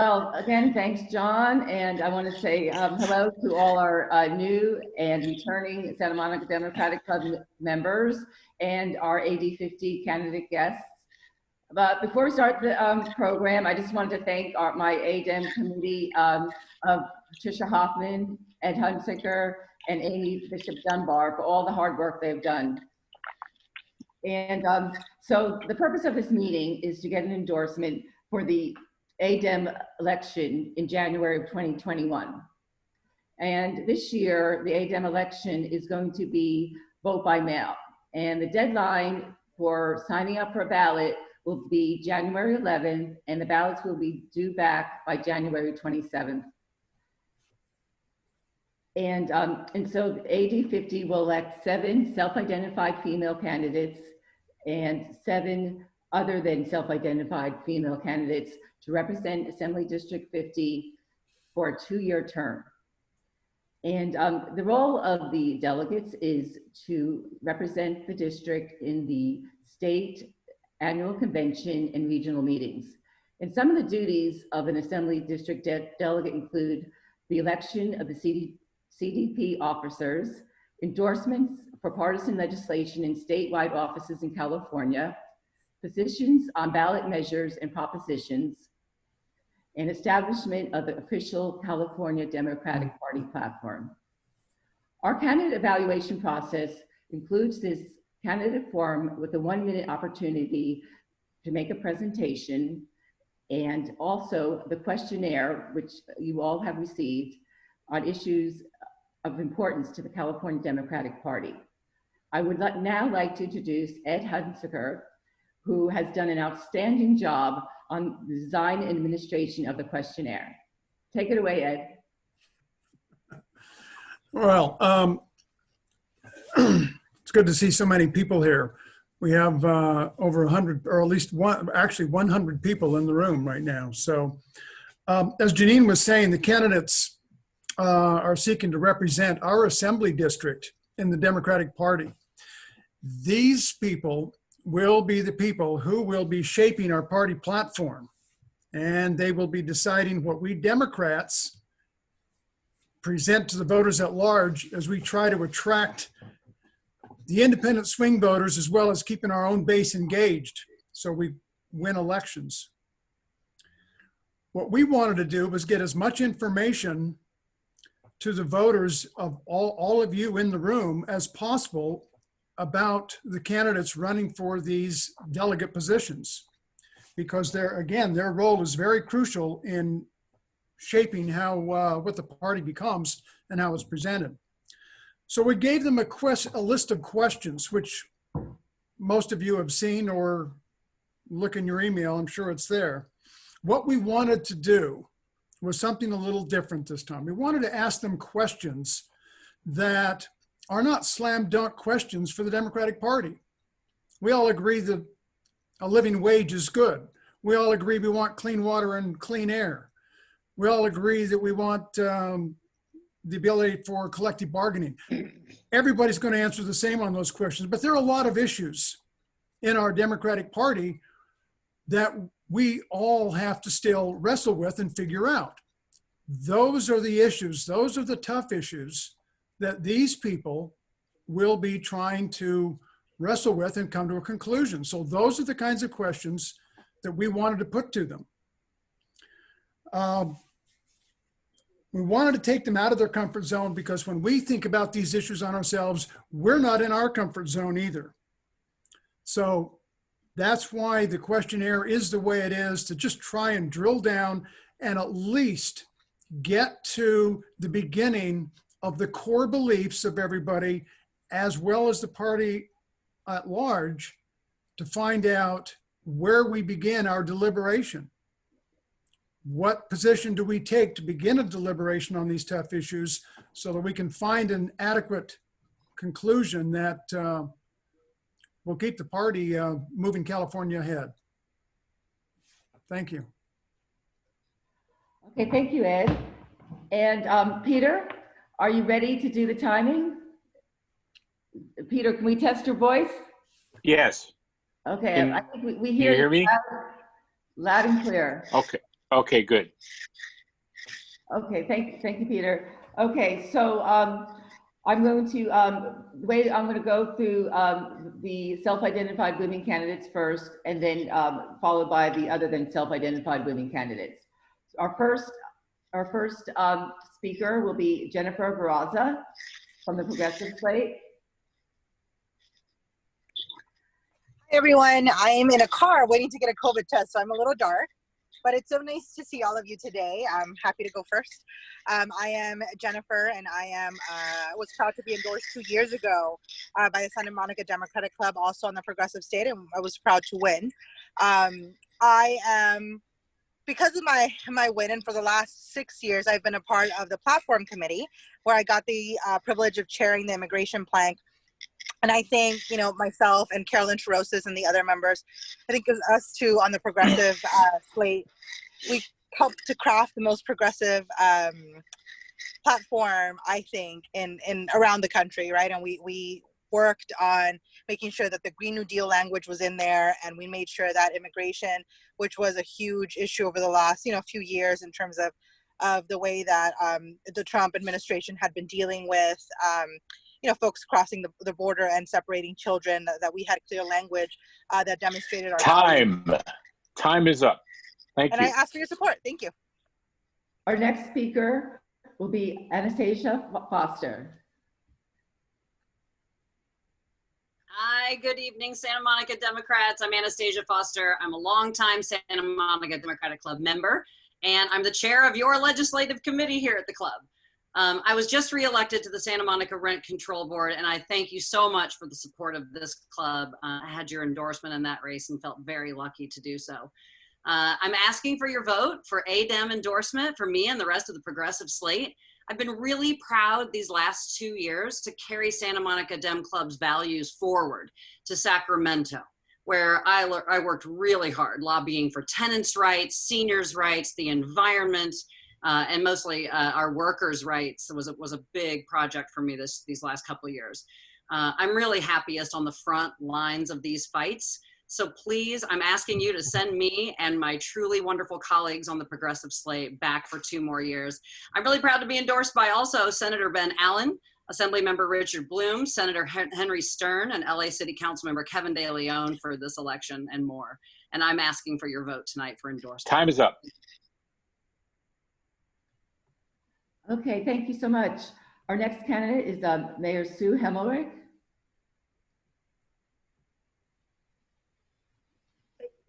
Well, again, thanks, John. And I want to say hello to all our new and returning Santa Monica Democratic Club members and our AD50 candidate guests. But before we start the program, I just wanted to thank my ADEM committee of Patricia Hoffman, Ed Hunsaker, and Amy Bishop Dunbar for all the hard work they've done. And so the purpose of this meeting is to get an endorsement for the ADEM election in January of 2021. And this year, the ADEM election is going to be vote by mail. And the deadline for signing up for a ballot will be January 11th, and the ballots will be due back by January 27th. And so the AD50 will elect 7 self-identified female candidates and 7 other than self-identified female candidates to represent Assembly District 50 for a 2-year term. And the role of the delegates is to represent the district in the state annual convention and regional meetings. And some of the duties of an Assembly District delegate include the election of the CDP officers, endorsements for partisan legislation in statewide offices in California, positions on ballot measures and propositions, and establishment of the official California Democratic Party platform. Our candidate evaluation process includes this candidate forum with a 1-minute opportunity to make a presentation, and also the questionnaire, which you all have received, on issues of importance to the California Democratic Party. I would now like to introduce Ed Hunsaker, who has done an outstanding job on the design and administration of the questionnaire. Take it away, Ed. Well, it's good to see so many people here. We have over 100, or at least actually 100 people in the room right now. So as Janine was saying, the candidates are seeking to represent our assembly district in the Democratic Party. These people will be the people who will be shaping our party platform, and they will be deciding what we Democrats present to the voters at large as we try to attract the independent swing voters, as well as keeping our own base engaged so we win elections. What we wanted to do was get as much information to the voters of all of you in the room as possible about the candidates running for these delegate positions, because again, their role is very crucial in shaping how what the party becomes and how it's presented. So we gave them a list of questions, which most of you have seen or look in your email, I'm sure it's there. What we wanted to do was something a little different this time. We wanted to ask them questions that are not slam dunk questions for the Democratic Party. We all agree that a living wage is good. We all agree we want clean water and clean air. We all agree that we want the ability for collective bargaining. Everybody's going to answer the same on those questions, but there are a lot of issues in our Democratic Party that we all have to still wrestle with and figure out. Those are the issues, those are the tough issues that these people will be trying to wrestle with and come to a conclusion. So those are the kinds of questions that we wanted to put to them. We wanted to take them out of their comfort zone, because when we think about these issues on ourselves, we're not in our comfort zone either. So that's why the questionnaire is the way it is, to just try and drill down and at least get to the beginning of the core beliefs of everybody, as well as the party at large, to find out where we begin our deliberation. What position do we take to begin a deliberation on these tough issues so that we can find an adequate conclusion that will keep the party moving California ahead. Thank you. Okay, thank you, Ed. And Peter, are you ready to do the timing? Peter, can we test your voice? Yes. Okay, I think we hear you hear me? loud and clear. Okay. Okay, good. Okay, thank you, Peter. Okay, so I'm going to go through the self-identified women candidates first, and then followed by the other than self-identified women candidates. Our first speaker will be Jennifer Barraza from the Progressive Slate. Hi everyone, I am in a car waiting to get a COVID test, so I'm a little dark, but it's so nice to see all of you today. I'm happy to go first. I am Jennifer, and I was proud to be endorsed 2 years ago by the Santa Monica Democratic Club, also on the Progressive State, and I was proud to win. I am, because of my win, and for the last 6 years, I've been a part of the platform committee, where I got the privilege of chairing the immigration plank. And I think, myself and Carolyn Chiroses and the other members, I think us two on the Progressive Slate, we helped to craft the most progressive platform, I think, in around the country, right? And we worked on making sure that the Green New Deal language was in there, and we made sure that immigration, which was a huge issue over the last, few years in terms of the way that the Trump administration had been dealing with folks crossing the border and separating children, that we had clear language that demonstrated our Time is up. Thank you. And I ask for your support. Thank you. Our next speaker will be Anastasia Foster. Hi, good evening, Santa Monica Democrats. I'm Anastasia Foster. I'm a longtime Santa Monica Democratic Club member, and I'm the chair of your legislative committee here at the club. I was just reelected to the Santa Monica Rent Control Board, and I thank you so much for the support of this club. I had your endorsement in that race and felt very lucky to do so. I'm asking for your vote for ADEM endorsement for me and the rest of the Progressive Slate. I've been really proud these last 2 years to carry Santa Monica Dem Club's values forward to Sacramento, where I worked really hard lobbying for tenants' rights, seniors' rights, the environment, and mostly our workers' rights. It was a big project for me these last couple of years. I'm really happiest on the front lines of these fights. So please, I'm asking you to send me and my truly wonderful colleagues on the Progressive Slate back for 2 more years. I'm really proud to be endorsed by also Senator Ben Allen, Assemblymember Richard Bloom, Senator Henry Stern, and LA City Councilmember Kevin De Leon for this election and more. And I'm asking for your vote tonight for endorsement. Time is up. Okay, thank you so much. Our next candidate is Mayor Sue Hemmelreich.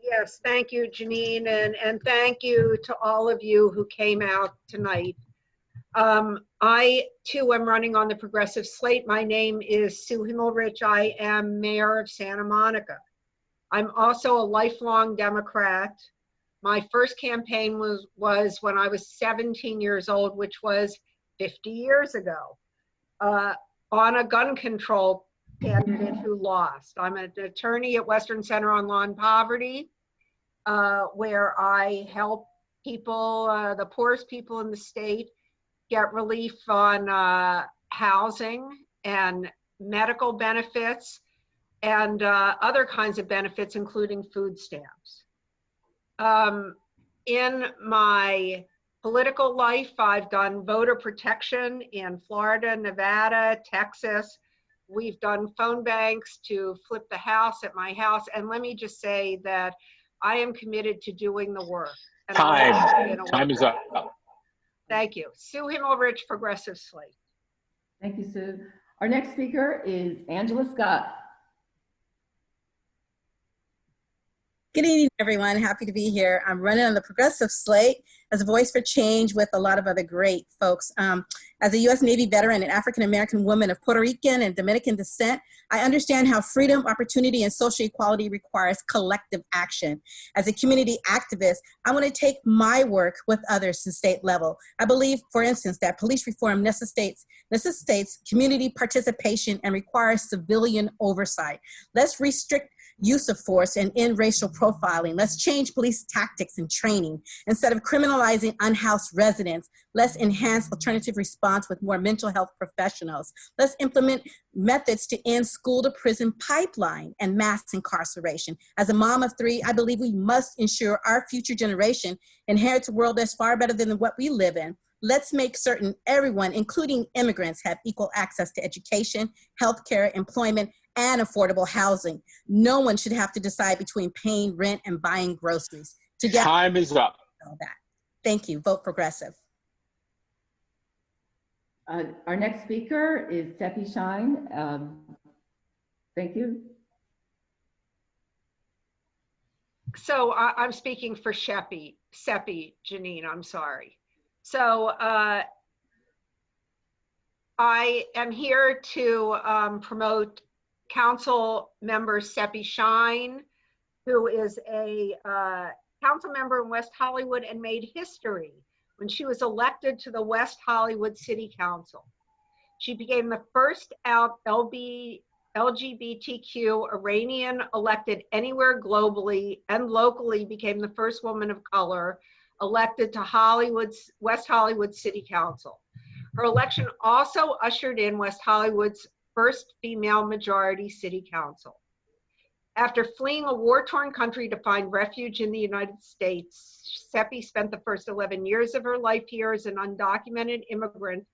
Yes, thank you, Janine, and thank you to all of you who came out tonight. I, too, am running on the Progressive Slate. My name is Sue Himmelrich. I am mayor of Santa Monica. I'm also a lifelong Democrat. My first campaign was when I was 17 years old, which was 50 years ago, on a gun control candidate who lost. I'm an attorney at Western Center on Law and Poverty, where I help people, the poorest people in the state, get relief on housing and medical benefits and other kinds of benefits, including food stamps. In my political life, I've done voter protection in Florida, Nevada, Texas. We've done phone banks to flip the house at my house. And let me just say that I am committed to doing the work. And Time is up. Thank you. Sue Himmelrich, Progressive Slate. Thank you, Sue. Our next speaker is Angela Scott. Good evening, everyone. Happy to be here. I'm running on the Progressive Slate as a voice for change with a lot of other great folks. As a U.S. Navy veteran and African-American woman of Puerto Rican and Dominican descent, I understand how freedom, opportunity, and social equality requires collective action. As a community activist, I want to take my work with others to state level. I believe, for instance, that police reform necessitates community participation and requires civilian oversight. Let's restrict use of force and end racial profiling. Let's change police tactics and training. Instead of criminalizing unhoused residents, let's enhance alternative response with more mental health professionals. Let's implement methods to end school to prison pipeline and mass incarceration. As a mom of 3, I believe we must ensure our future generation inherits a world that's far better than what we live in. Let's make certain everyone, including immigrants, have equal access to education, healthcare, employment, and affordable housing. No one should have to decide between paying rent and buying groceries. Together, Time is up. all that. Thank you. Vote progressive. Our next speaker is Seppi Shine. Thank you. So I'm speaking for Seppi, Janine, I'm sorry. So I am here to promote Council Member Seppi Shine, who is a council member in West Hollywood and made history when she was elected to the West Hollywood City Council. She became the first LGBTQ Iranian elected anywhere globally, and locally became the first woman of color elected to West Hollywood City Council. Her election also ushered in West Hollywood's first female majority city council. After fleeing a war-torn country to find refuge in the United States, Seppi spent the first 11 years of her life here as an undocumented immigrant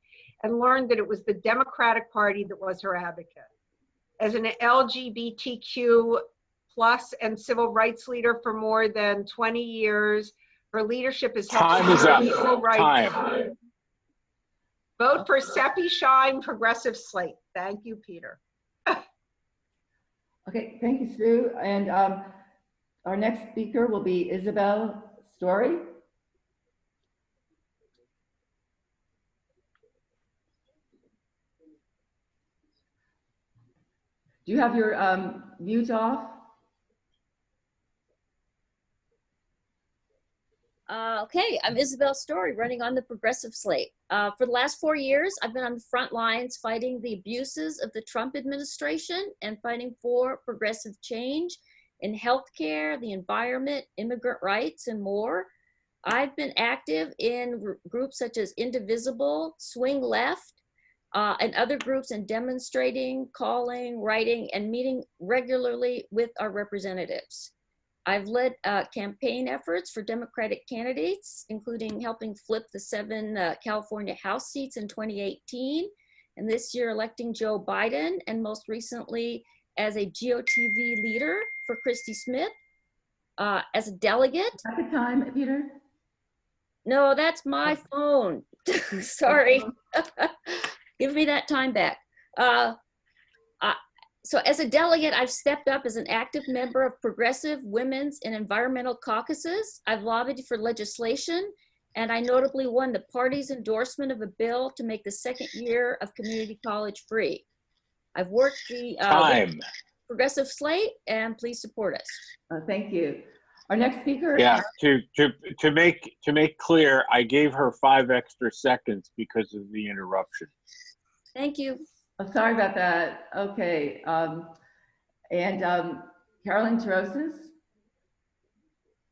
and learned that it was the Democratic Party that was her advocate. As an LGBTQ plus and civil rights leader for more than 20 years, her leadership has helped Time is up. equal rights. Time. Vote for Seppi Shine, Progressive Slate. Thank you, Peter. Okay, thank you, Sue. And our next speaker will be Isabel Story. Do you have your mute off? Okay, I'm Isabel Story, running on the Progressive Slate. For the last 4 years, I've been on the front lines fighting the abuses of the Trump administration and fighting for progressive change in healthcare, the environment, immigrant rights, and more. I've been active in groups such as Indivisible, Swing Left, and other groups in demonstrating, calling, writing, and meeting regularly with our representatives. I've led campaign efforts for Democratic candidates, including helping flip the 7 California House seats in 2018, and this year electing Joe Biden, and most recently as a GOTV leader for Christy Smith. As a delegate. At the time, Peter? No, that's my phone. Sorry. Give me that time back. So as a delegate, I've stepped up as an active member of progressive women's and environmental caucuses. I've lobbied for legislation, and I notably won the party's endorsement of a bill to make the second year of community college free. I've worked the Progressive Slate, and please support us. Thank you. Our next speaker. Yeah, to make clear, I gave her 5 extra seconds because of the interruption. Thank you. I'm sorry about that. Okay. Carolyn Terosas.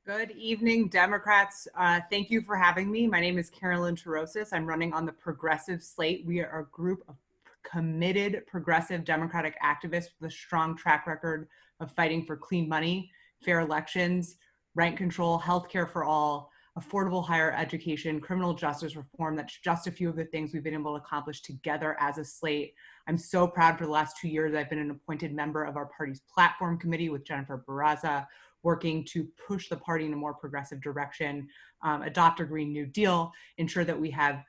Good evening, Democrats. Thank you for having me. My name is Carolyn Terosas. I'm running on the Progressive Slate. We are a group of committed progressive Democratic activists with a strong track record of fighting for clean money, fair elections, rent control, healthcare for all, affordable higher education, criminal justice reform. That's just a few of the things we've been able to accomplish together as a slate. I'm so proud for the last 2 years, I've been an appointed member of our party's platform committee with Jennifer Barraza, working to push the party in a more progressive direction, adopt a Green New Deal, ensure that we have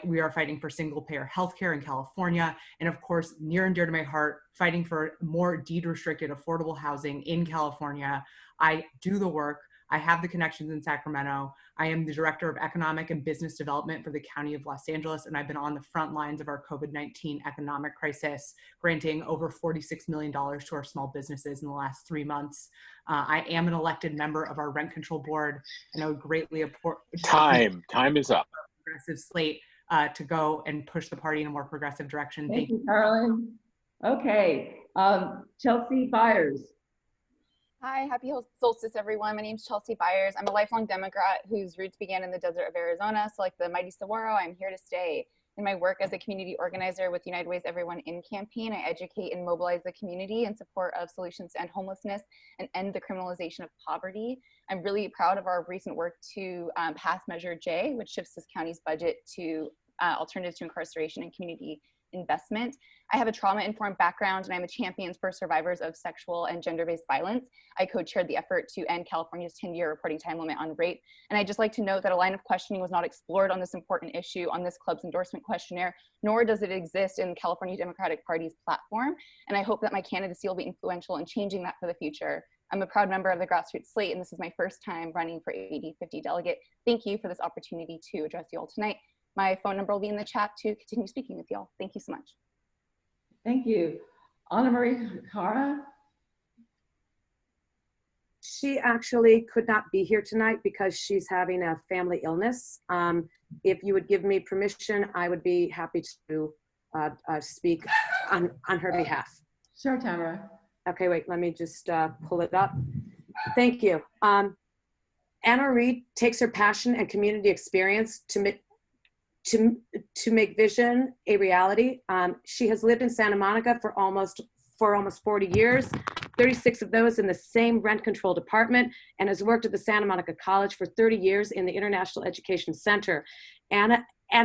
we are fighting for single-payer healthcare in California, and of course, near and dear to my heart, fighting for more deed-restricted affordable housing in California. I do the work. I have the connections in Sacramento. I am the Director of Economic and Business Development for the County of Los Angeles, and I've been on the front lines of our COVID-19 economic crisis, granting over $46 million to our small businesses in the last 3 months. I am an elected member of our rent control board, and I would greatly support— Time is up. Progressive slate to go and push the party in a more progressive direction. Thank you, Carolyn. Okay, Chelsea Byers. Hi, happy solstice, everyone. My name is Chelsea Byers. I'm a lifelong Democrat whose roots began in the desert of Arizona. So like the mighty saguaro, I'm here to stay. In my work as a community organizer with United Way's Everyone In campaign, I educate and mobilize the community in support of solutions to end homelessness and end the criminalization of poverty. I'm really proud of our recent work to pass Measure J, which shifts this county's budget to alternatives to incarceration and community investment. I have a trauma-informed background and I'm a champion for survivors of sexual and gender-based violence. I co-chaired the effort to end California's 10-year reporting time limit on rape. And I'd just like to note that a line of questioning was not explored on this important issue on this club's endorsement questionnaire, nor does it exist in the California Democratic Party's platform. And I hope that my candidacy will be influential in changing that for the future. I'm a proud member of the grassroots slate, and this is my first time running for AD50 delegate. Thank you for this opportunity to address you all tonight. My phone number will be in the chat to continue speaking with y'all. Thank you so much. Thank you. Anna Marie Cara? She actually could not be here tonight because she's having a family illness. If you would give me permission, I would be happy to speak on her behalf. Sure, Tamara. Okay, wait, let me just pull it up. Thank you. Anna Marie takes her passion and community experience to make vision a reality. She has lived in Santa Monica for almost 40 years, 36 of those in the same rent-controlled apartment, and has worked at the Santa Monica College for 30 years in the International Education Center. Anna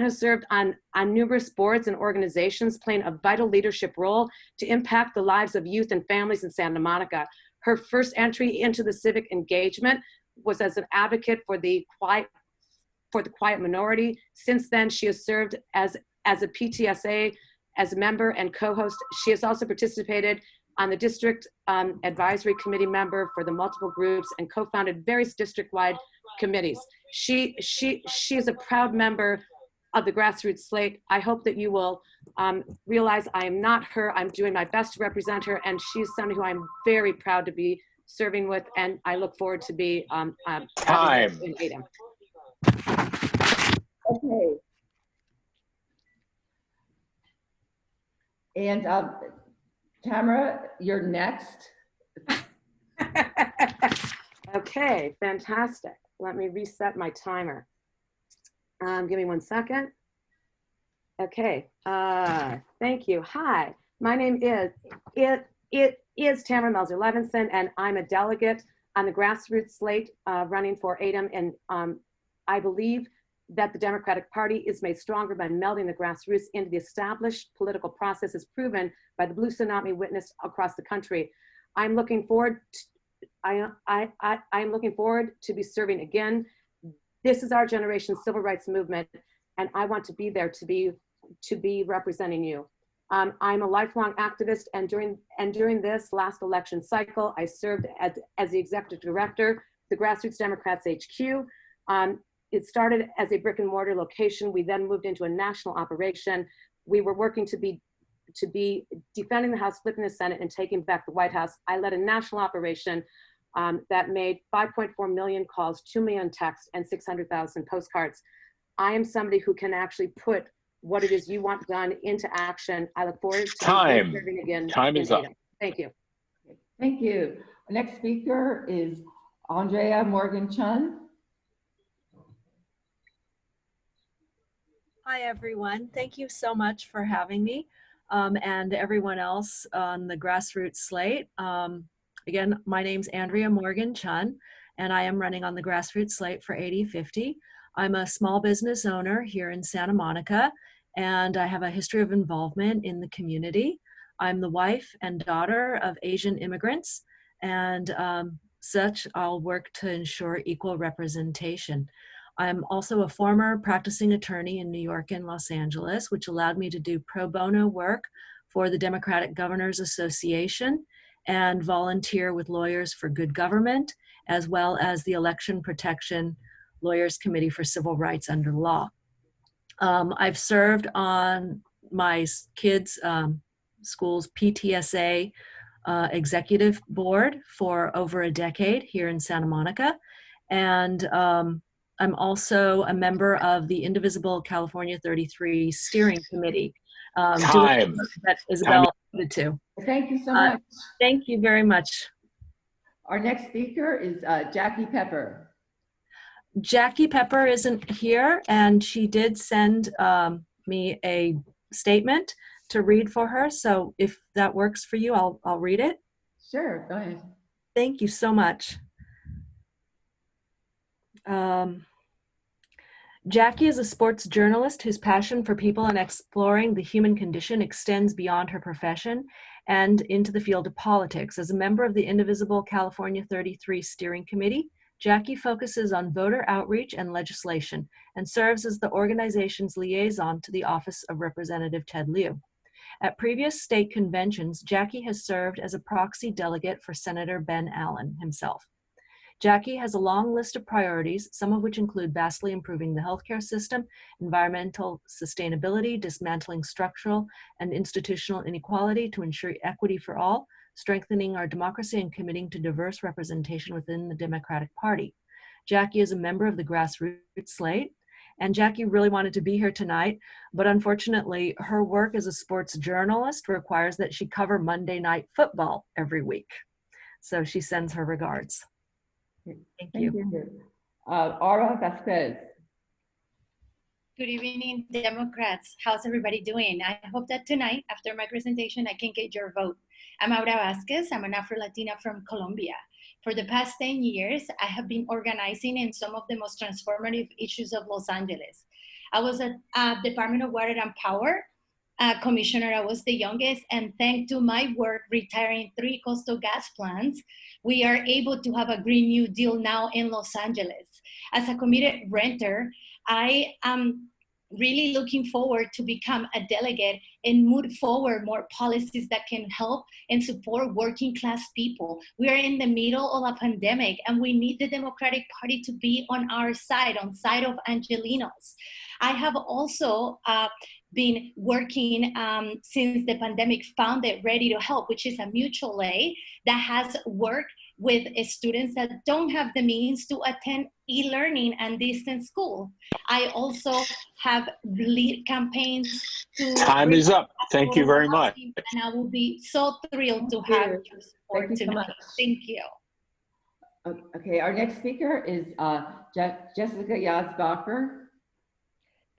served on numerous boards and organizations, playing a vital leadership role to impact the lives of youth and families in Santa Monica. Her first entry into the civic engagement was as an advocate for the quiet minority. Since then, she has served as a PTSA, as a member and co-host. She has also participated on the district advisory committee member for the multiple groups and co-founded various district-wide committees. She is a proud member of the grassroots slate. I hope that you will realize I am not her. I'm doing my best to represent her, and she's someone who I'm very proud to be serving with, and I look forward to be Time. in ADEM. Okay. And Tamara, you're next. Okay, fantastic. Let me reset my timer. Give me 1 second. Okay, thank you. Hi, my name is Tamara Melzer-Levinson, and I'm a delegate on the grassroots slate running for ADEM, and I believe that the Democratic Party is made stronger by melding the grassroots into the established political process as proven by the blue tsunami witnessed across the country. I'm looking forward I'm looking forward to be serving again. This is our generation's civil rights movement, and I want to be there to be representing you. I'm a lifelong activist, and during this last election cycle, I served as the executive director of the Grassroots Democrats HQ. It started as a brick and mortar location. We then moved into a national operation. We were working to be defending the House, flipping the Senate, and taking back the White House. I led a national operation that made 5.4 million calls, 2 million texts, and 600,000 postcards. I am somebody who can actually put what it is you want done into action. I look forward to serving again. Time is up. Thank you. Thank you. Our next speaker is Andrea Morgan-Chun. Hi, everyone. Thank you so much for having me and everyone else on the grassroots slate. Again, my name's Andrea Morgan-Chun, and I am running on the grassroots slate for AD50. I'm a small business owner here in Santa Monica, and I have a history of involvement in the community. I'm the wife and daughter of Asian immigrants, and such I'll work to ensure equal representation. I'm also a former practicing attorney in New York and Los Angeles, which allowed me to do pro bono work for the Democratic Governors Association and volunteer with Lawyers for Good Government, as well as the Election Protection Lawyers Committee for Civil Rights Under Law. I've served on my kids' school's PTSA executive board for over a decade here in Santa Monica. And I'm also a member of the Indivisible California 33 Steering Committee. That Isabel alluded to. Thank you so much. Thank you very much. Our next speaker is Jackie Pepper. Jackie Pepper isn't here, and she did send me a statement to read for her. So if that works for you, I'll read it. Sure, go ahead. Thank you so much. Jackie is a sports journalist whose passion for people and exploring the human condition extends beyond her profession and into the field of politics. As a member of the Indivisible California 33 Steering Committee, Jackie focuses on voter outreach and legislation and serves as the organization's liaison to the Office of Representative Ted Lieu. At previous state conventions, Jackie has served as a proxy delegate for Senator Ben Allen himself. Jackie has a long list of priorities, some of which include vastly improving the healthcare system, environmental sustainability, dismantling structural and institutional inequality to ensure equity for all, strengthening our democracy, and committing to diverse representation within the Democratic Party. Jackie is a member of the Grassroots Slate, and Jackie really wanted to be here tonight, but unfortunately, her work as a sports journalist requires that she cover Monday Night Football every week. So she sends her regards. Thank you. Aura Vasquez. Good evening, Democrats. How's everybody doing? I hope that tonight, after my presentation, I can get your vote. I'm Aura Vasquez. I'm an Afro-Latina from Colombia. For the past 10 years, I have been organizing in some of the most transformative issues of Los Angeles. I was at Department of Water and Power commissioner. I was the youngest, and thanks to my work retiring 3 coastal gas plants, we are able to have a Green New Deal now in Los Angeles. As a committed renter, I am really looking forward to become a delegate and move forward more policies that can help and support working class people. We are in the middle of a pandemic, and we need the Democratic Party to be on our side, on side of Angelenos. I have also been working since the pandemic founded Ready to Help, which is a mutual aid that has worked with students that don't have the means to attend e-learning and distance school. I also have lead campaigns to— Time is up. Thank you very much. And I will be so thrilled to have your support Thank you so much. Thank you. Okay, our next speaker is Jessica Yazbacher.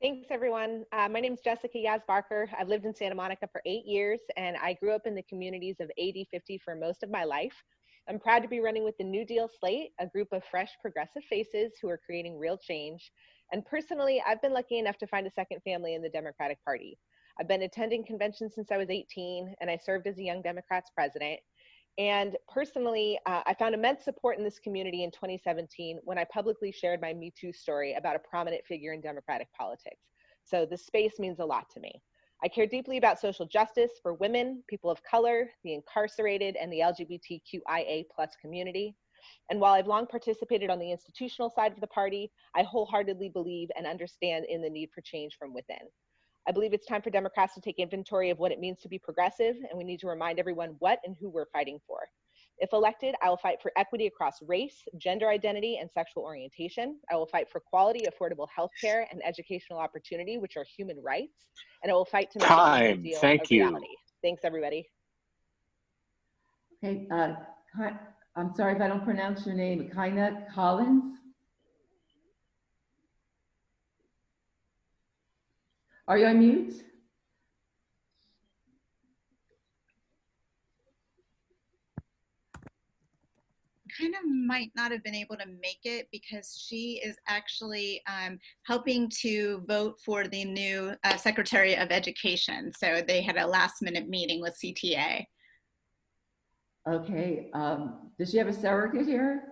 Thanks, everyone. My name is Jessica Yazbacher. I've lived in Santa Monica for 8 years, and I grew up in the communities of AD50 for most of my life. I'm proud to be running with the New Deal Slate, a group of fresh progressive faces who are creating real change. And personally, I've been lucky enough to find a second family in the Democratic Party. I've been attending conventions since I was 18, and I served as a Young Democrats president. And personally, I found immense support in this community in 2017 when I publicly shared my Me Too story about a prominent figure in Democratic politics. So this space means a lot to me. I care deeply about social justice for women, people of color, the incarcerated, and the LGBTQIA+ community. And while I've long participated on the institutional side of the party, I wholeheartedly believe and understand in the need for change from within. I believe it's time for Democrats to take inventory of what it means to be progressive, and we need to remind everyone what and who we're fighting for. If elected, I will fight for equity across race, gender identity, and sexual orientation. I will fight for quality, affordable healthcare and educational opportunity, which are human rights. And I will fight to make the New Deal Thank a you. reality. Thanks, everybody. Okay, I'm sorry if I don't pronounce your name, Kaina Collins. Are you on mute? Kind of might not have been able to make it because she is actually helping to vote for the new Secretary of Education. So they had a last minute meeting with CTA. Okay, does she have a surrogate here?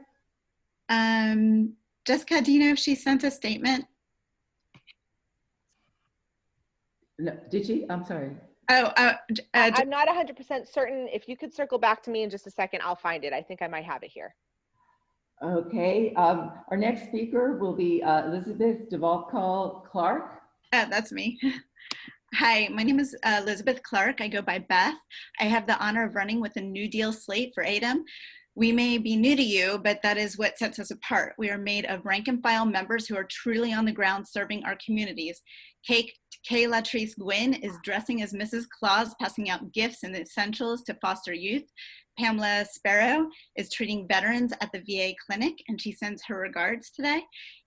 Jessica, do you know if she sent a statement? No, did she? I'm sorry. I'm not 100% certain. If you could circle back to me in just a second, I'll find it. I think I might have it here. Okay, our next speaker will be Elizabeth Duvall Clark. That's me. Hi, my name is Elizabeth Clark. I go by Beth. I have the honor of running with the New Deal Slate for ADEM. We may be new to you, but that is what sets us apart. We are made of rank and file members who are truly on the ground serving our communities. Kay Latrice Gwynn is dressing as Mrs. Claus, passing out gifts and essentials to foster youth. Pamela Sparrow is treating veterans at the VA clinic, and she sends her regards today.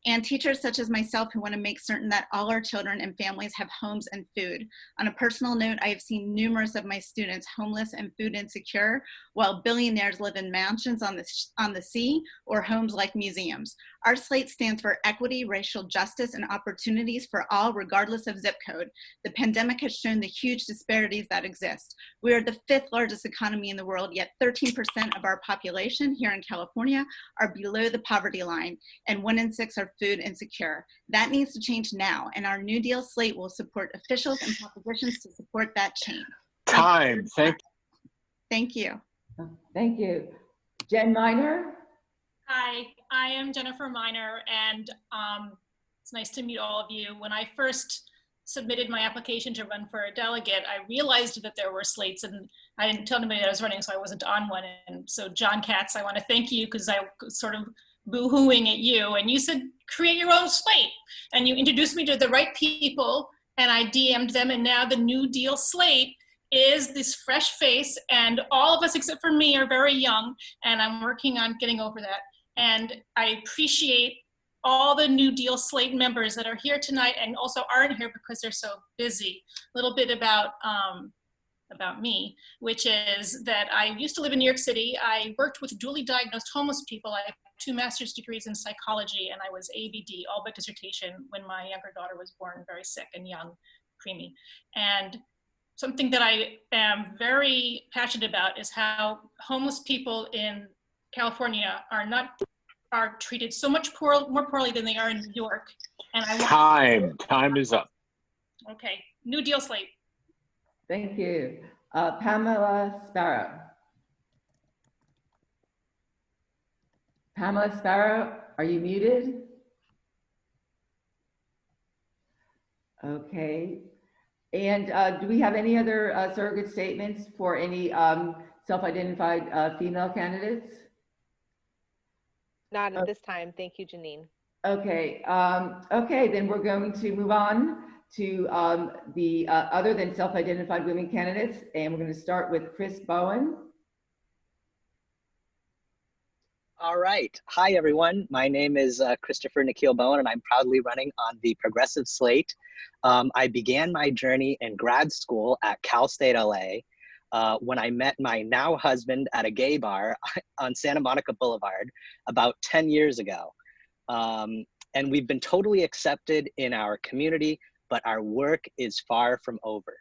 And teachers such as myself who want to make certain that all our children and families have homes and food. On a personal note, I have seen numerous of my students homeless and food insecure, while billionaires live in mansions on the sea or homes like museums. Our slate stands for equity, racial justice, and opportunities for all, regardless of zip code. The pandemic has shown the huge disparities that exist. We are the 5th largest economy in the world, yet 13% of our population here in California are below the poverty line, and 1 in 6 are food insecure. That needs to change now, and our New Deal slate will support officials and propositions to support that change. Time. Thank you. Thank you. Jen Miner? Hi, I am Jennifer Miner, and it's nice to meet all of you. When I first submitted my application to run for a delegate, I realized that there were slates, and I didn't tell anybody that I was running, so I wasn't on one. And so John Katz, I want to thank you, because I was sort of boo-hooing at you, and you said, create your own slate. And you introduced me to the right people, and I DM'd them, and now the New Deal slate is this fresh face, and all of us except for me are very young, and I'm working on getting over that. And I appreciate all the New Deal slate members that are here tonight and also aren't here because they're so busy. A little bit about me, which is that I used to live in New York City. I worked with dually diagnosed homeless people. I have 2 master's degrees in psychology, and I was ABD, all but dissertation, when my younger daughter was born, very sick and young, preemie. And something that I am very passionate about is how homeless people in California are treated so much more poorly than they are in New York. And Time is up. Okay, New Deal slate. Thank you. Pamela Sparrow. Pamela Sparrow, are you muted? Okay. And do we have any other surrogate statements for any self-identified female candidates? Not at this time. Thank you, Janine. Okay. Okay, then we're going to move on to the other than self-identified women candidates, and we're going to start with Chris Bowen. All right. Hi, everyone. My name is Christopher Nikhil Bowen, and I'm proudly running on the Progressive slate. I began my journey in grad school at Cal State LA when I met my now husband at a gay bar on Santa Monica Boulevard about 10 years ago. And we've been totally accepted in our community, but our work is far from over.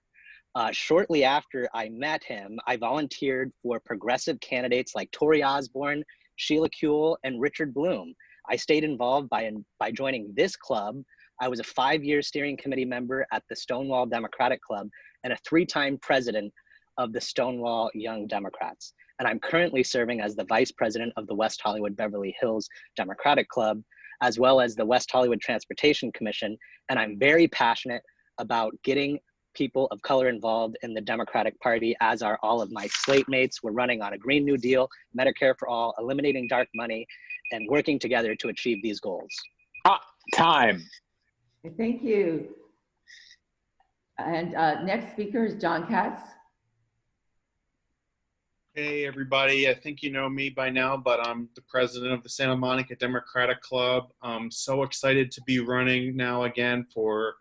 Shortly after I met him, I volunteered for progressive candidates like Tori Osborne, Sheila Kuehl, and Richard Bloom. I stayed involved by joining this club. I was a 5-year steering committee member at the Stonewall Democratic Club and a 3-time president of the Stonewall Young Democrats. And I'm currently serving as the vice president of the West Hollywood Beverly Hills Democratic Club, as well as the West Hollywood Transportation Commission. And I'm very passionate about getting people of color involved in the Democratic Party, as are all of my slate mates. We're running on a Green New Deal, Medicare for all, eliminating dark money, and working together to achieve these goals. Time. Thank you. And next speaker is John Katz. Hey, everybody. I think you know me by now, but I'm the president of the Santa Monica Democratic Club. I'm so excited to be running now again for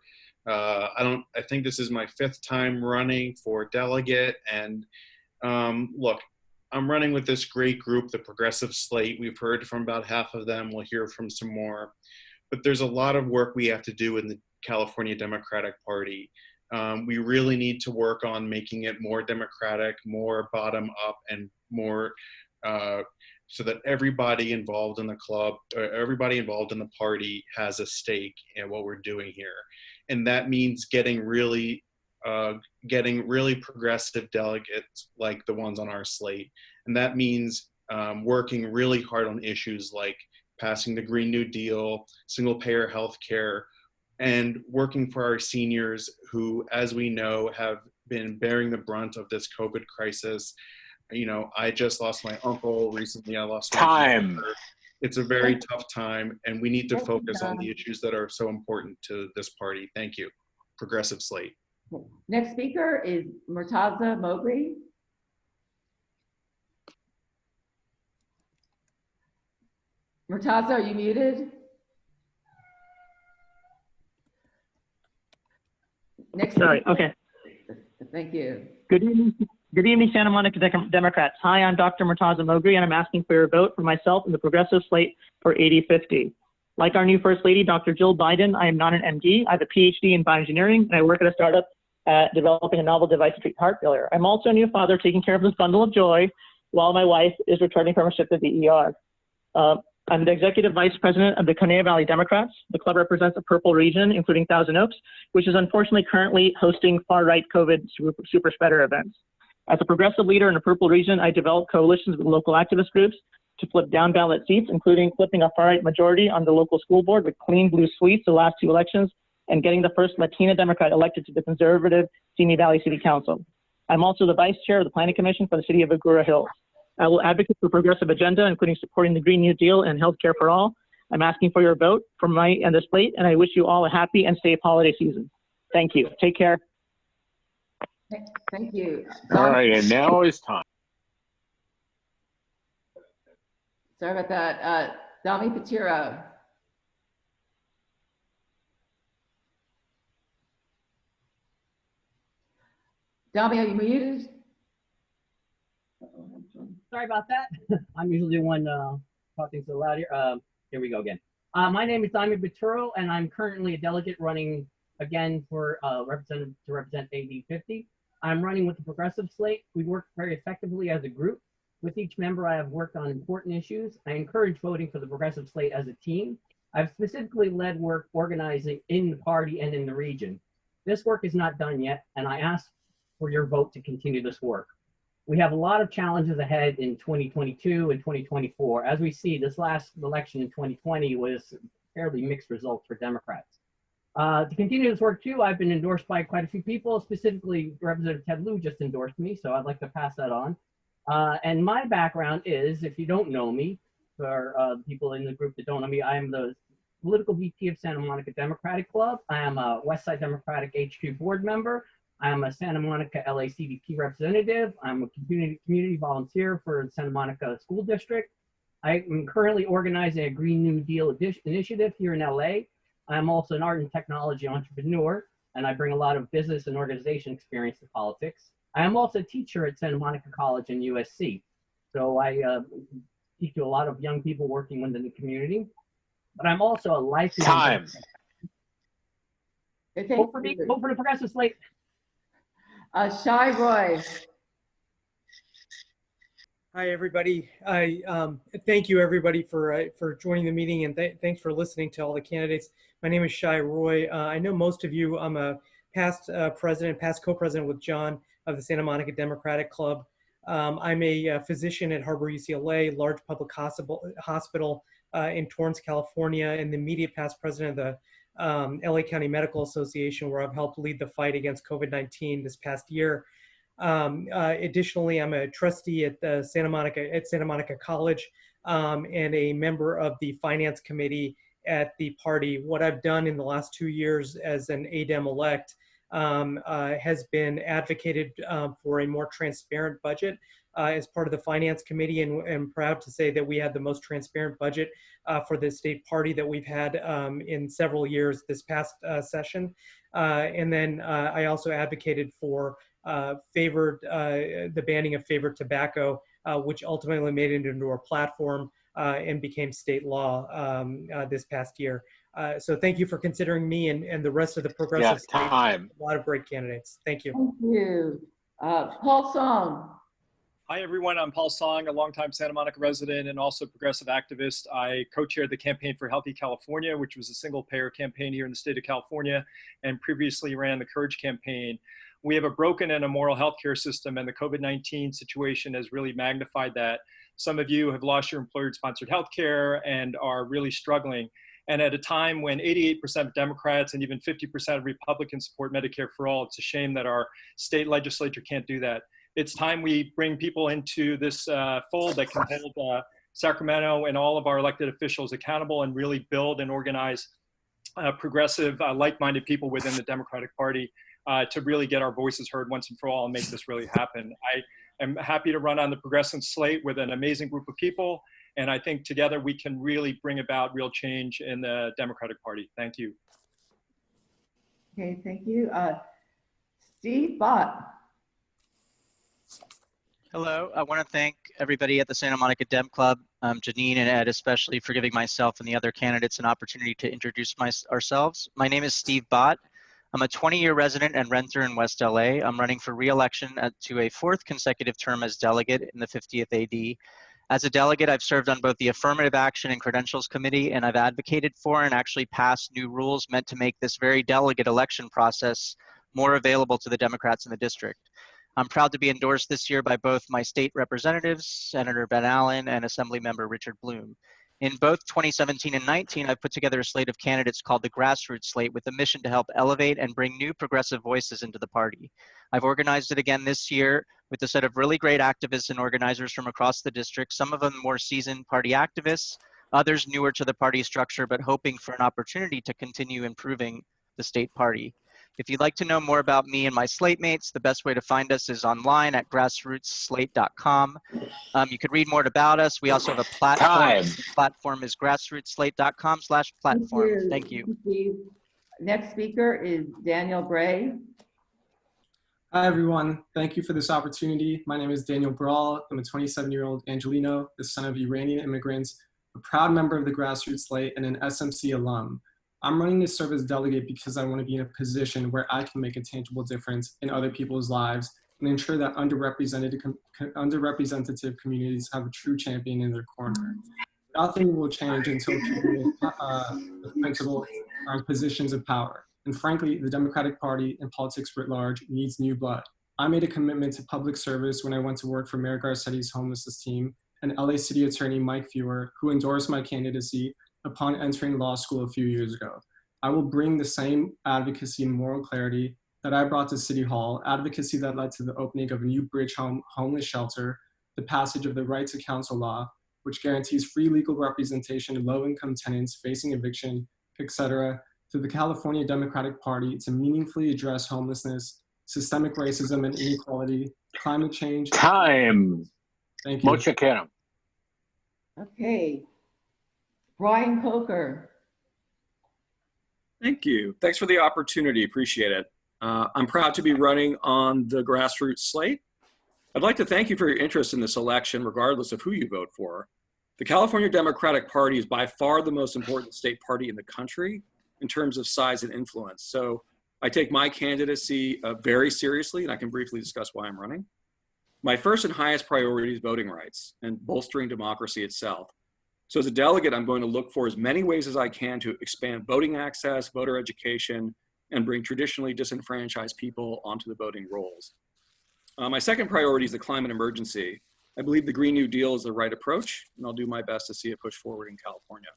I think this is my 5th time running for delegate. And look, I'm running with this great group, the Progressive Slate. We've heard from about half of them. We'll hear from some more. But there's a lot of work we have to do in the California Democratic Party. We really need to work on making it more democratic, more bottom up, and more so that everybody involved in the club, or everybody involved in the party has a stake in what we're doing here. And that means getting really progressive delegates like the ones on our slate. And that means working really hard on issues like passing the Green New Deal, single payer health care, and working for our seniors who, as we know, have been bearing the brunt of this COVID crisis. You know, I just lost my uncle recently. I lost my mother. It's a very tough time, and we need to focus on the issues that are so important to this party. Thank you. Progressive Slate. Next speaker is Murtaza Mowgli. Murtaza, are you muted? Next. Sorry, okay. Thank you. Good evening, Santa Monica Democrats. Hi, I'm Dr. Murtaza Mogri, and I'm asking for your vote for myself in the progressive slate for AD50. Like our new First Lady, Dr. Jill Biden, I am not an MD. I have a PhD in bioengineering, and I work at a startup developing a novel device to treat heart failure. I'm also a new father taking care of this bundle of joy while my wife is returning from a shift at the ER. I'm the executive vice president of the Conejo Valley Democrats. The club represents a purple region, including Thousand Oaks, which is unfortunately currently hosting far-right COVID super spreader events. As a progressive leader in the purple region, I developed coalitions with local activist groups to flip down ballot seats, including flipping a far-right majority on the local school board with clean blue sweeps the last 2 elections and getting the first Latina Democrat elected to the conservative Simi Valley City Council. I'm also the vice chair of the Planning Commission for the city of Agoura Hills. I will advocate for progressive agenda, including supporting the Green New Deal and healthcare for all. I'm asking for your vote for my and the slate, and I wish you all a happy and safe holiday season. Thank you. Take care. Thank you. All right, and now is time. Sorry about that. Dami Patiro. Dami, are you muted? Sorry about that. I'm usually the one talking so loud here. Here we go again. My name is Simon Bituro, and I'm currently a delegate running again for to represent AD50. I'm running with the progressive slate. We work very effectively as a group. With each member, I have worked on important issues. I encourage voting for the progressive slate as a team. I've specifically led work organizing in the party and in the region. This work is not done yet, and I ask for your vote to continue this work. We have a lot of challenges ahead in 2022 and 2024. As we see, this last election in 2020 was fairly mixed results for Democrats. To continue this work too, I've been endorsed by quite a few people, specifically Representative Ted Lieu just endorsed me, so I'd like to pass that on. And my background is, if you don't know me, for people in the group that don't know me, I am the political VP of Santa Monica Democratic Club. I am a Westside Democratic HQ board member. I am a Santa Monica LACDP representative. I'm a community volunteer for the Santa Monica School District. I am currently organizing a Green New Deal initiative here in LA. I'm also an art and technology entrepreneur, and I bring a lot of business and organization experience to politics. I am also a teacher at Santa Monica College and USC. So I teach to a lot of young people working within the community, but I'm also a lifelong. Vote for me, vote for the progressive slate. Shai Roy. Hi, everybody. I thank you, everybody, for joining the meeting, and thanks for listening to all the candidates. My name is Shai Roy. I know most of you. I'm a past president, past co-president with John of the Santa Monica Democratic Club. I'm a physician at Harbor UCLA, large public hospital in Torrance, California, and the immediate past president of the LA County Medical Association, where I've helped lead the fight against COVID-19 this past year. Additionally, I'm a trustee at Santa Monica College and a member of the finance committee at the party. What I've done in the last 2 years as an ADEM elect has been advocated for a more transparent budget as part of the finance committee, and I'm proud to say that we had the most transparent budget for the state party that we've had in several years this past session. And then I also advocated for the banning of favored tobacco, which ultimately made it into a platform and became state law this past year. So thank you for considering me and the rest of the progressive state. A lot of great candidates. Thank you. Thank you. Paul Song. Hi, everyone. I'm Paul Song, a longtime Santa Monica resident and also progressive activist. I co-chaired the Campaign for Healthy California, which was a single-payer campaign here in the state of California, and previously ran the Courage campaign. We have a broken and immoral healthcare system, and the COVID-19 situation has really magnified that. Some of you have lost your employer-sponsored healthcare and are really struggling. And at a time when 88% of Democrats and even 50% of Republicans support Medicare for all, it's a shame that our state legislature can't do that. It's time we bring people into this fold that can hold Sacramento and all of our elected officials accountable and really build and organize progressive, like-minded people within the Democratic Party to really get our voices heard once and for all and make this really happen. I am happy to run on the progressive slate with an amazing group of people, And I think together we can really bring about real change in the Democratic Party. Thank you. Okay, thank you. Steve Bott. Hello, I want to thank everybody at the Santa Monica Dem Club, Janine and Ed especially, for giving myself and the other candidates an opportunity to introduce ourselves. My name is Steve Bott. I'm a 20-year resident and renter in West LA. I'm running for re-election to a 4th consecutive term as delegate in the 50th AD. As a delegate, I've served on both the Affirmative Action and Credentials Committee, and I've advocated for and actually passed new rules meant to make this very delegate election process more available to the Democrats in the district. I'm proud to be endorsed this year by both my state representatives, Senator Ben Allen and Assemblymember Richard Bloom. In both 2017 and 19, I've put together a slate of candidates called the Grassroots Slate with a mission to help elevate and bring new progressive voices into the party. I've organized it again this year with a set of really great activists and organizers from across the district, some of them more seasoned party activists, others newer to the party structure, but hoping for an opportunity to continue improving the state party. If you'd like to know more about me and my slate mates, the best way to find us is online at grassrootsslate.com. You could read more about us. We also have a platform. The platform is grassrootsslate.com/platform. Thank you. Next speaker is Daniel Bray. Hi, everyone. Thank you for this opportunity. My name is Daniel Brawl. I'm a 27-year-old Angelino, the son of Iranian immigrants, a proud member of the Grassroots Slate, and an SMC alum. I'm running to serve as delegate because I want to be in a position where I can make a tangible difference in other people's lives and ensure that underrepresented communities have a true champion in their corner. Nothing will change until people with principle are in positions of power. And frankly, the Democratic Party and politics writ large needs new blood. I made a commitment to public service when I went to work for Mayor Garcetti's homelessness team and LA City Attorney Mike Fewer, who endorsed my candidacy upon entering law school a few years ago. I will bring the same advocacy and moral clarity that I brought to City Hall, advocacy that led to the opening of a new Bridge homeless shelter, the passage of the Right to Counsel law, which guarantees free legal representation to low-income tenants facing eviction, etc., to the California Democratic Party to meaningfully address homelessness, systemic racism and inequality, climate change. Time. Thank you. Mocha Karam. Okay. Brian Coker. Thank you. Thanks for the opportunity. Appreciate it. I'm proud to be running on the Grassroots Slate. I'd like to thank you for your interest in this election, regardless of who you vote for. The California Democratic Party is by far the most important state party in the country in terms of size and influence. So I take my candidacy very seriously, and I can briefly discuss why I'm running. My first and highest priority is voting rights and bolstering democracy itself. So as a delegate, I'm going to look for as many ways as I can to expand voting access, voter education, and bring traditionally disenfranchised people onto the voting rolls. My second priority is the climate emergency. I believe the Green New Deal is the right approach, and I'll do my best to see it push forward in California.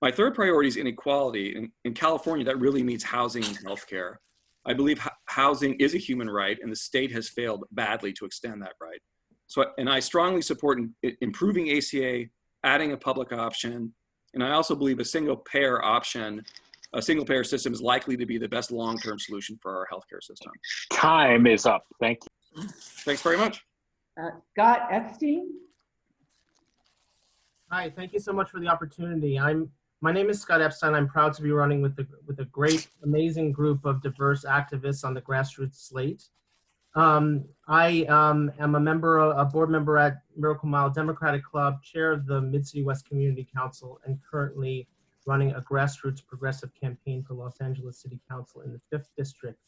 My third priority is inequality. In California, that really means housing and healthcare. I believe housing is a human right, and the state has failed badly to extend that right. And I strongly support improving ACA, adding a public option, and I also believe a single-payer system is likely to be the best long-term solution for our healthcare system. Time is up. Thank you. Thanks very much. Scott Epstein. Hi, thank you so much for the opportunity. My name is Scott Epstein. I'm proud to be running with a great, amazing group of diverse activists on the Grassroots Slate. I am a board member at Miracle Mile Democratic Club, chair of the Mid-City West Community Council, and currently running a grassroots progressive campaign for Los Angeles City Council in the 5th District.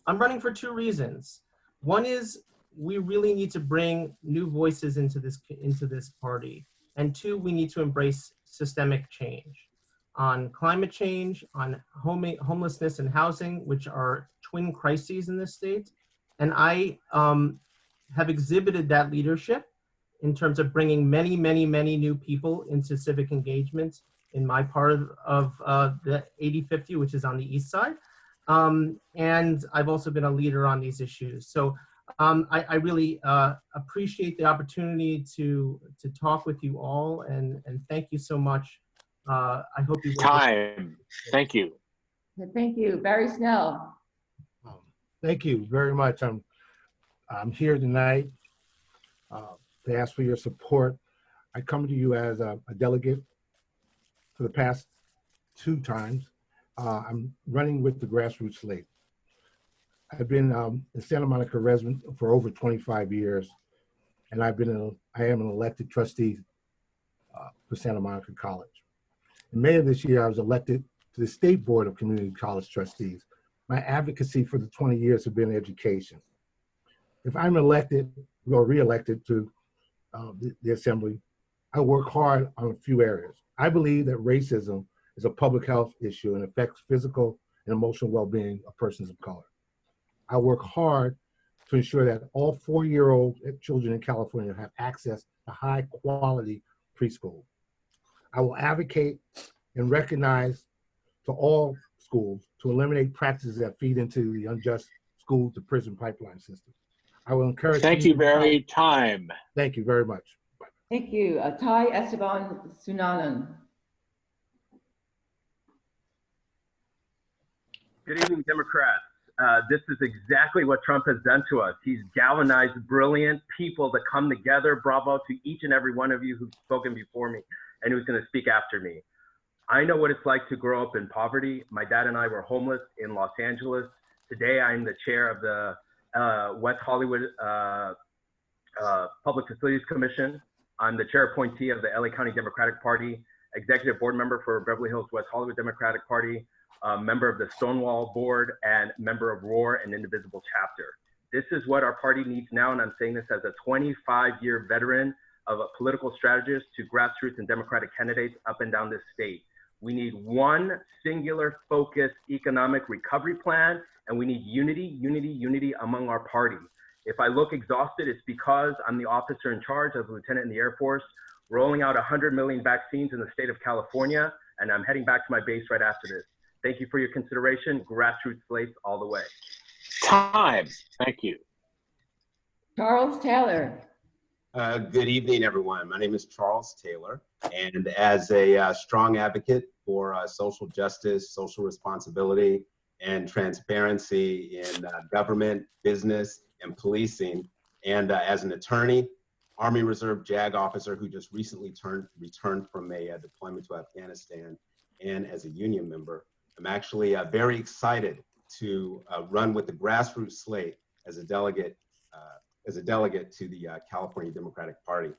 I'm running for two reasons. One is we really need to bring new voices into this party. And two, we need to embrace systemic change on climate change, on homelessness and housing, which are twin crises in this state. And I have exhibited that leadership in terms of bringing many, many, many new people into civic engagement in my part of the AD50, which is on the east side. And I've also been a leader on these issues. So I really appreciate the opportunity to talk with you all, and thank you so much. I hope you will. Time. Thank you. Thank you. Barry Snell. Thank you very much. I'm here tonight to ask for your support. I come to you as a delegate for the past 2 times. I'm running with the grassroots slate. I've been a Santa Monica resident for over 25 years, and I am an elected trustee for Santa Monica College. In May of this year, I was elected to the State Board of Community College Trustees. My advocacy for the 20 years has been education. If I'm elected or re-elected to the Assembly, I work hard on a few areas. I believe that racism is a public health issue and affects physical and emotional well-being of persons of color. I work hard to ensure that all 4-year-old children in California have access to high-quality preschool. I will advocate and recognize to all schools to eliminate practices that feed into the unjust school to prison pipeline system. I will encourage. Thank you very time. Thank you very much. Thank you. Tai Esteban Sunanan. Good evening, Democrats. This is exactly what Trump has done to us. He's galvanized brilliant people to come together. Bravo to each and every one of you who've spoken before me and who's going to speak after me. I know what it's like to grow up in poverty. My dad and I were homeless in Los Angeles. Today, I'm the chair of the West Hollywood Public Facilities Commission. I'm the chair appointee of the LA County Democratic Party, executive board member for Beverly Hills West Hollywood Democratic Party, member of the Stonewall Board, and member of ROAR and Indivisible Chapter. This is what our party needs now, and I'm saying this as a 25-year veteran of a political strategist to grassroots and Democratic candidates up and down this state. We need one singular focused economic recovery plan, and we need unity, unity, unity among our party. If I look exhausted, it's because I'm the officer in charge as a lieutenant in the Air Force, rolling out 100 million vaccines in the state of California, and I'm heading back to my base right after this. Thank you for your consideration. Grassroots slates all the way. Time. Thank you. Charles Taylor. Good evening, everyone. My name is Charles Taylor, and as a strong advocate for social justice, social responsibility, and transparency in government, business, and policing, and as an attorney, Army Reserve JAG officer who just recently returned from a deployment to Afghanistan, and as a union member, I'm actually very excited to run with the grassroots slate as a delegate to the California Democratic Party.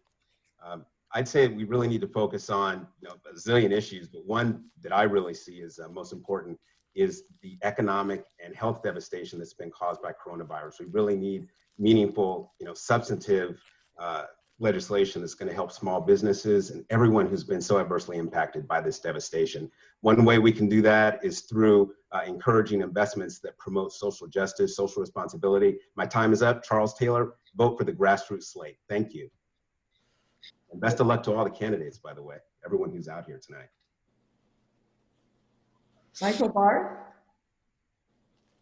I'd say we really need to focus on a zillion issues, but one that I really see is most important is the economic and health devastation that's been caused by coronavirus. We really need meaningful, substantive legislation that's going to help small businesses and everyone who's been so adversely impacted by this devastation. One way we can do that is through encouraging investments that promote social justice, social responsibility. My time is up. Charles Taylor, vote for the grassroots slate. Thank you. And best of luck to all the candidates, by the way, everyone who's out here tonight. Michael Barth.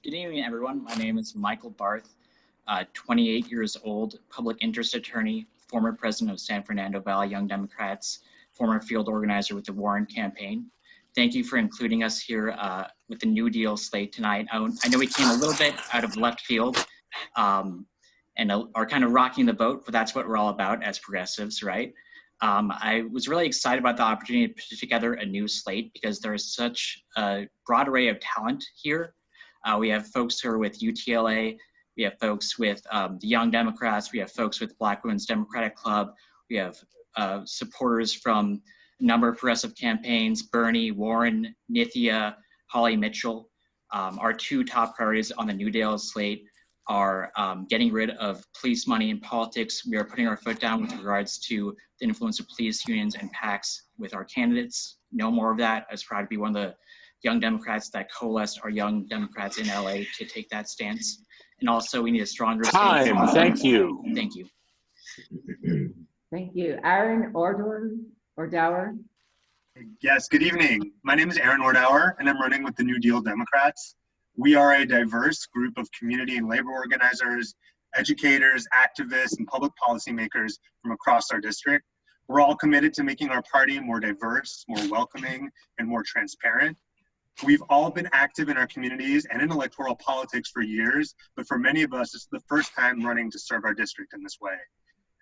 Good evening, everyone. My name is Michael Barth, 28 years old, public interest attorney, former president of San Fernando Valley Young Democrats, former field organizer with the Warren campaign. Thank you for including us here with the New Deal slate tonight. I know we came a little bit out of left field and are kind of rocking the boat, but that's what we're all about as progressives, right? I was really excited about the opportunity to put together a new slate because there is such a broad array of talent here. We have folks who are with UTLA, we have folks with the Young Democrats, we have folks with Black Women's Democratic Club, we have supporters from a number of progressive campaigns, Bernie, Warren, Nithya, Holly Mitchell. Our two top priorities on the New Deal slate are getting rid of police money in politics. We are putting our foot down with regards to the influence of police unions and PACs with our candidates. No more of that. I was proud to be one of the Young Democrats that coalesced our Young Democrats in LA to take that stance. And also we need a stronger time. Thank you. Thank you. Thank you. Aaron Ordauer. Yes, good evening. My name is Aaron Ordauer, and I'm running with the New Deal Democrats. We are a diverse group of community and labor organizers, educators, activists, and public policymakers from across our district. We're all committed to making our party more diverse, more welcoming, and more transparent. We've all been active in our communities and in electoral politics for years, but for many of us, it's the first time running to serve our district in this way.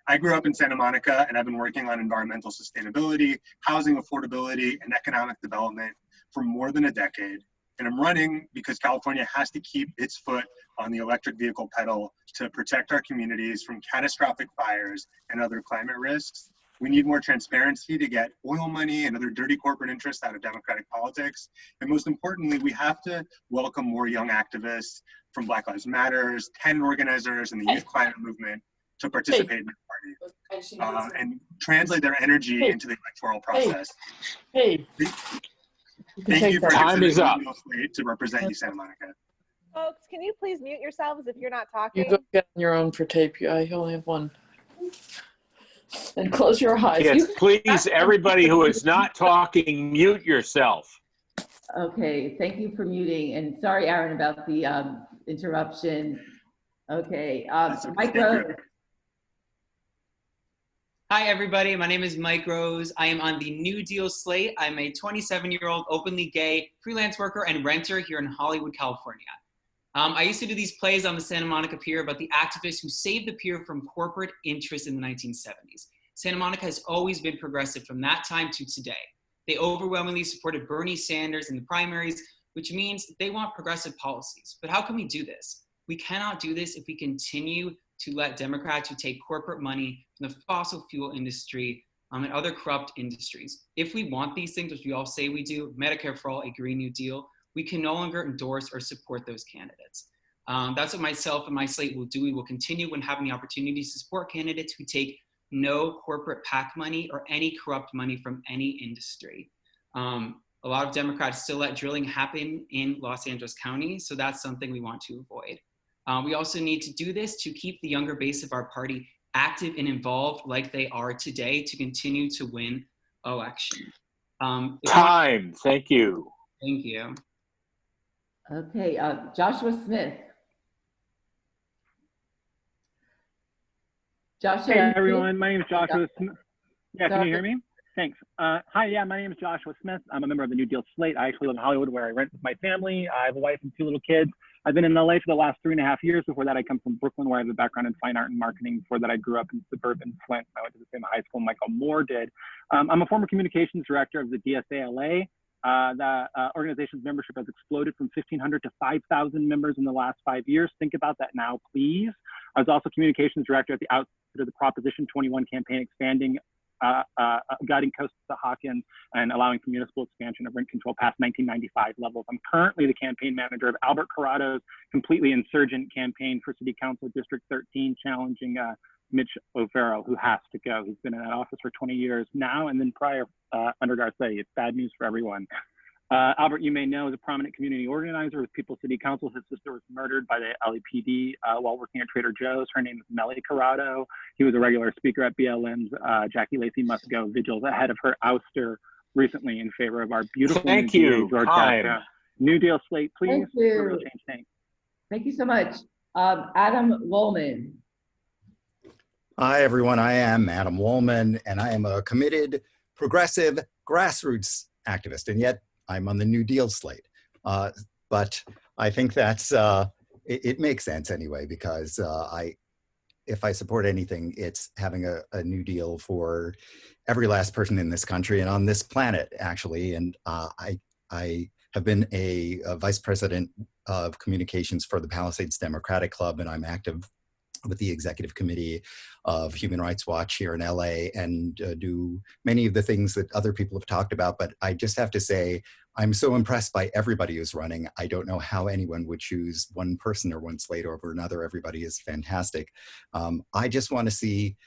I grew up in Santa Monica, and I've been working on environmental sustainability, housing affordability, and economic development for more than a decade. And I'm running because California has to keep its foot on the electric vehicle pedal to protect our communities from catastrophic fires and other climate risks. We need more transparency to get oil money and other dirty corporate interests out of democratic politics. And most importantly, we have to welcome more young activists from Black Lives Matters, tenant organizers, and the youth climate movement to participate in the party and translate their energy into the electoral process. Hey. Thank you for Time is up. To represent you, Santa Monica. Folks, can you please mute yourselves if you're not talking? You go get on your own for tape. I only have one. And close your eyes. Yes, please, everybody who is not talking, mute yourself. Okay, thank you for muting. And sorry, Aaron, about the interruption. Okay, Mike Rose. Hi, everybody. My name is Mike Rose. I am on the New Deal slate. I'm a 27-year-old openly gay freelance worker and renter here in Hollywood, California. I used to do these plays on the Santa Monica Pier about the activists who saved the pier from corporate interests in the 1970s. Santa Monica has always been progressive from that time to today. They overwhelmingly supported Bernie Sanders in the primaries, which means they want progressive policies. But how can we do this? We cannot do this if we continue to let Democrats who take corporate money from the fossil fuel industry and other corrupt industries. If we want these things, which we all say we do, Medicare for all, a Green New Deal, we can no longer endorse or support those candidates. That's what myself and my slate will do. We will continue when having the opportunity to support candidates who take no corporate PAC money or any corrupt money from any industry. A lot of Democrats still let drilling happen in Los Angeles County, so that's something we want to avoid. We also need to do this to keep the younger base of our party active and involved like they are today to continue to win election. Time, thank you. Thank you. Okay, Joshua Smith. Joshua, hey everyone, my name is Joshua Smith. Yeah, Sorry. can you hear me? Thanks. Hi, yeah, my name is Joshua Smith. I'm a member of the New Deal slate. I actually live in Hollywood where I rent with my family. I have a wife and 2 little kids. I've been in LA for the last 3.5 years. Before that, I come from Brooklyn where I have a background in fine art and marketing. Before that, I grew up in suburban Flint. I went to the same high school Michael Moore did. I'm a former communications director of the DSA LA. The organization's membership has exploded from 1,500 to 5,000 members in the last 5 years. Think about that now, please. I was also communications director at the outset of the Proposition 21 campaign, expanding, guiding Costa-Hawkins and allowing for municipal expansion of rent control past 1995 levels. I'm currently the campaign manager of Albert Corrado's completely insurgent campaign for City Council District 13, challenging Mitch O'Farrell, who has to go. He's been in that office for 20 years now, and then prior under Garcetti. It's bad news for everyone. Albert, you may know, is a prominent community organizer with People's City Council. His sister was murdered by the LAPD while working at Trader Joe's. Her name is Melly Corrado. He was a regular speaker at BLM's Jackie Lacey Must Go vigils ahead of her ouster recently in favor of our beautiful Thank new you. DA, George Time. Garcia. New Deal slate, please. Thank you. For real change. Thanks. Thank you so much. Adam Woolman. Hi, everyone. I am Adam Woolman, and I am a committed, progressive, grassroots activist, and yet I'm on the New Deal slate. But I think that's, it makes sense anyway, because if I support anything, it's having a New Deal for every last person in this country and on this planet, actually. And I have been a vice president of communications for the Palisades Democratic Club, and I'm active with the executive committee of Human Rights Watch here in LA, and do many of the things that other people have talked about. But I just have to say, I'm so impressed by everybody who's running. I don't know how anyone would choose one person or one slate over another. Everybody is fantastic. I just want to see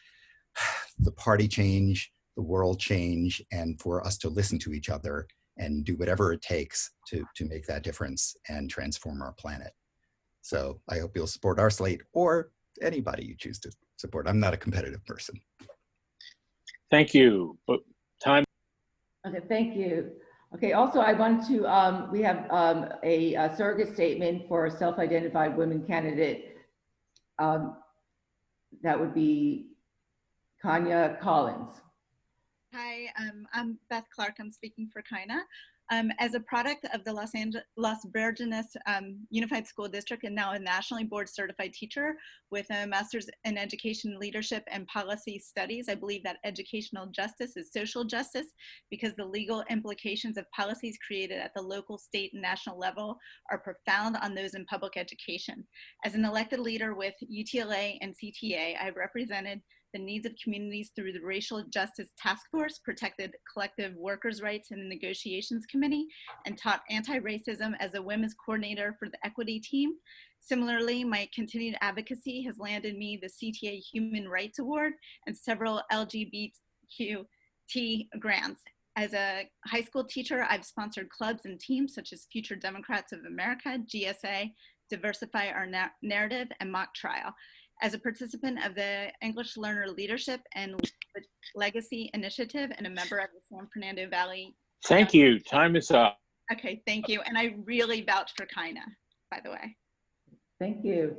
the party change, the world change, and for us to listen to each other and do whatever it takes to make that difference and transform our planet. So I hope you'll support our slate, or anybody you choose to support. I'm not a competitive person. Thank you. Time. Okay, thank you. Okay, also I want to, we have a surrogate statement for a self-identified women candidate. That would be Kanya Collins. Hi, I'm Beth Clark. I'm speaking for Kina. As a product of the Los Virgenes Unified School District and now a nationally board certified teacher with a master's in education leadership and policy studies, I believe that educational justice is social justice because the legal implications of policies created at the local, state, and national level are profound on those in public education. As an elected leader with UTLA and CTA, I've represented the needs of communities through the Racial Justice Task Force, protected collective workers' rights in the Negotiations Committee, and taught anti-racism as a women's coordinator for the equity team. Similarly, my continued advocacy has landed me the CTA Human Rights Award and several LGBTQ grants. As a high school teacher, I've sponsored clubs and teams such as Future Democrats of America, GSA, Diversify Our Narrative, and Mock Trial. As a participant of the English Learner Leadership and Legacy Initiative and a member of the San Fernando Valley. Thank you. Time is up. Okay, thank you. And I really vouch for Kaina, by the way. Thank you.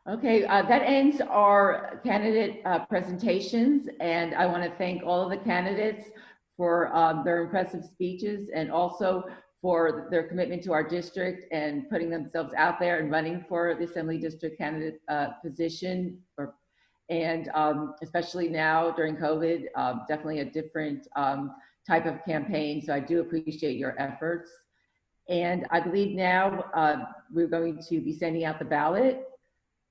Okay, that ends our candidate presentations, and I want to thank all of the candidates for their impressive speeches and also for their commitment to our district and putting themselves out there and running for the Assembly District candidate position. And especially now during COVID, definitely a different type of campaign. So I do appreciate your efforts. And I believe now we're going to be sending out the ballot.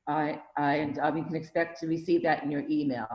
And you can expect to receive that in your email.